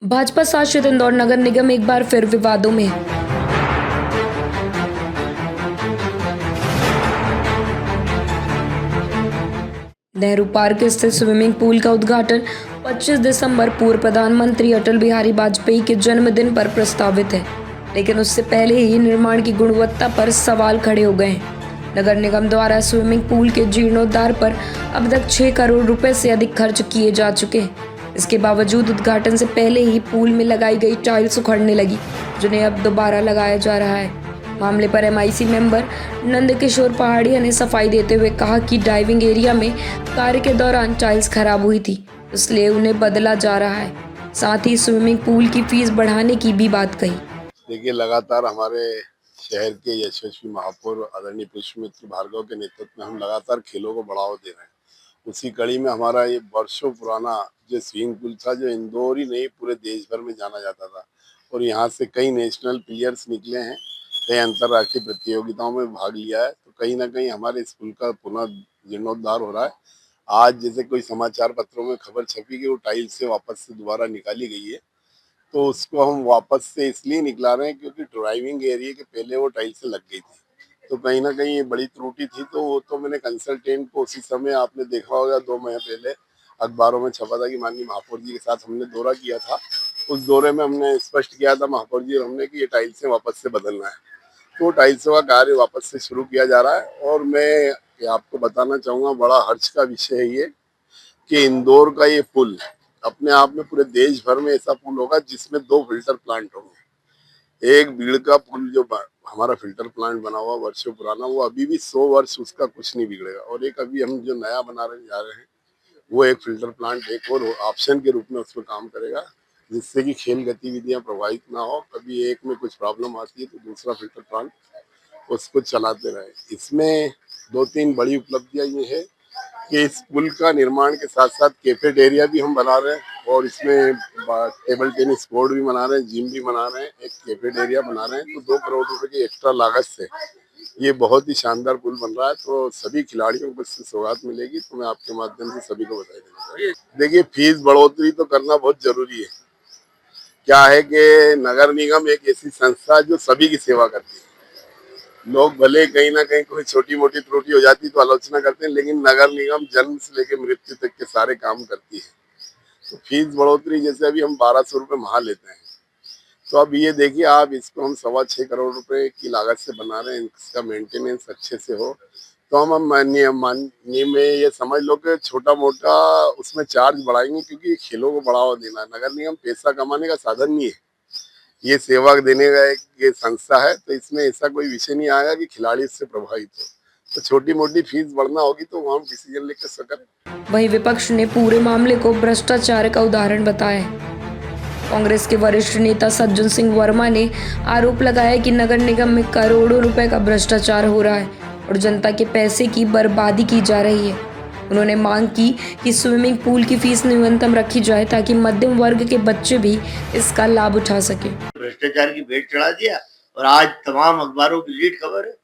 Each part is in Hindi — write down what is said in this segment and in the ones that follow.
भाजपा शासित इंदौर नगर निगम एक बार फिर विवादों में। नेहरू पार्क स्थित स्विमिंग पूल का उद्घाटन 25 दिसंबर पूर्व प्रधानमंत्री अटल बिहारी वाजपेयी के जन्मदिन पर प्रस्तावित है, लेकिन उससे पहले ही निर्माण की गुणवत्ता पर सवाल खड़े हो गए हैं। नगर निगम द्वारा स्विमिंग पूल के जीर्णोद्धार पर अब तक 6 करोड़ रुपए से अधिक खर्च किए जा चुके हैं। इसके बावजूद उद्घाटन से पहले ही पूल में लगाई गई टाइल्स उखड़ने लगी, जिन्हें अब दोबारा लगाया जा रहा है। मामले पर एमआईसी मेंबर नंदकिशोर पहाड़िया ने सफाई देते हुए कहा कि डाइविंग एरिया में कार्य के दौरान टाइल्स खराब हुई थी, इसलिए उन्हें बदला जा रहा है। साथ ही स्विमिंग पूल की फीस बढ़ाने की भी बात कही। देखिए, लगातार हमारे शहर के यशस्वी महापौर आदरणीय पुष्पमित्र भार्गव के नेतृत्व में हम लगातार खेलों को बढ़ावा दे रहे हैं। उसी कड़ी में हमारा ये वर्षों पुराना जो स्विमिंग पूल था, जो इंदौर ही नहीं पूरे देश भर में जाना जाता था, और यहाँ से कई नेशनल प्लेयर्स निकले हैं, कई अंतर्राष्ट्रीय प्रतियोगिताओं में भाग लिया है। तो कहीं ना कहीं हमारे स्कूल का पुनः जीर्णोद्धार हो रहा है। आज जैसे कोई समाचार पत्रों में खबर छपी कि वो टाइल से वापस से दोबारा निकाली गई है, तो उसको हम वापस से इसलिए निकला रहे हैं क्योंकि ड्राइविंग एरिया के पहले वो टाइल से लग गई थी। तो कहीं ना कहीं ये बड़ी त्रुटि थी। तो वो तो मैंने कंसल्टेंट को उसी समय, आपने देखा होगा 2 महीने पहले अखबारों में छपा था कि माननीय महापौर जी के साथ हमने दौरा किया था। उस दौरे में हमने स्पष्ट किया था महापौर जी और हमने कि ये टाइल्स से वापस से बदलना है। तो टाइल्सों का कार्य वापस से शुरू किया जा रहा है। और मैं आपको बताना चाहूँगा, बड़ा हर्ष का विषय है ये कि इंदौर का ये पुल अपने आप में पूरे देश भर में ऐसा पुल होगा जिसमें 2 फिल्टर प्लांट होंगे। एक बीड़ का पुल जो हमारा फिल्टर प्लांट बना हुआ वर्षों पुराना, वो अभी भी 100 वर्ष उसका कुछ नहीं बिगड़ेगा। और एक अभी हम जो नया बनाने जा रहे हैं, वो एक फिल्टर प्लांट एक और ऑप्शन के रूप में उसमें काम करेगा, जिससे कि खेल गतिविधियां प्रभावित ना हो। कभी एक में कुछ प्रॉब्लम आती है तो दूसरा फिल्टर प्लांट उसको चलाते रहे। इसमें 2-3 बड़ी उपलब्धियां ये है कि इस पुल का निर्माण के साथ साथ कैफेटेरिया भी हम बना रहे हैं, और इसमें टेबल टेनिस कोर्ट भी बना रहे हैं, जिम भी बना रहे हैं, एक कैफेटेरिया बना रहे हैं। तो 2 करोड़ रुपए की एक्स्ट्रा लागत से ये बहुत ही शानदार पुल बन रहा है। तो सभी खिलाड़ियों को इससे सौगात मिलेगी। तो मैं आपके माध्यम से सभी को बधाई देना चाहूँगा। देखिए, फीस बढ़ोतरी तो करना बहुत जरूरी है। क्या है कि नगर निगम एक ऐसी संस्था है जो सभी की सेवा करती है। लोग भले कहीं ना कहीं कोई छोटी मोटी त्रुटि हो जाती तो आलोचना करते हैं, लेकिन नगर निगम जन्म से लेकर मृत्यु तक के सारे काम करती है। तो फीस बढ़ोतरी जैसे अभी हम 1200 रुपये माह लेते हैं, तो अब ये देखिए आप, इसको हम 6.25 करोड़ रुपए की लागत से बना रहे हैं। इसका मेंटेनेंस अच्छे से हो तो हम माननीय में ये समझ लो कि छोटा मोटा उसमें चार्ज बढ़ाएंगे, क्योंकि खेलों को बढ़ावा देना है। नगर निगम पैसा कमाने का साधन नहीं है, ये सेवा देने का एक ये संस्था है। तो इसमें ऐसा कोई विषय नहीं आएगा कि खिलाड़ी इससे प्रभावित हो। तो छोटी मोटी फीस बढ़ना होगी तो वहाँ हम डिसीजन लेकर सकते। वहीं विपक्ष ने पूरे मामले को भ्रष्टाचार का उदाहरण बताया है। कांग्रेस के वरिष्ठ नेता सज्जन सिंह वर्मा ने आरोप लगाया कि नगर निगम में करोड़ों रुपए का भ्रष्टाचार हो रहा है और जनता के पैसे की बर्बादी की जा रही है। उन्होंने मांग की कि स्विमिंग पूल की फीस न्यूनतम रखी जाए ताकि मध्यम वर्ग के बच्चे भी इसका लाभ उठा सके। भ्रष्टाचार की भेंट चढ़ा दिया और आज तमाम अखबारों की लीड खबर है।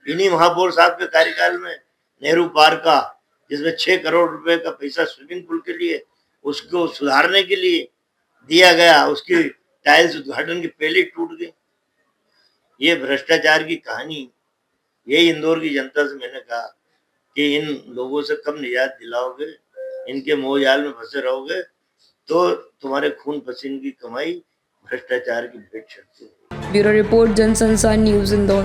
इन्हीं महापौर साहब के कार्यकाल में नेहरू पार्क का, जिसमें 6 करोड़ रुपए का पैसा स्विमिंग पूल के लिए, उसको सुधारने के लिए दिया गया, उसकी टाइल्स उद्घाटन की पहले टूट गई। ये भ्रष्टाचार की कहानी, यही इंदौर की जनता से मैंने कहा कि इन लोगों से कब निजात दिलाओगे, इनके मोहजाल में फंसे रहोगे तो तुम्हारे खून पसीने की कमाई भ्रष्टाचार की भेंट चढ़ती है। Bureau report, Jansansar news, Indore.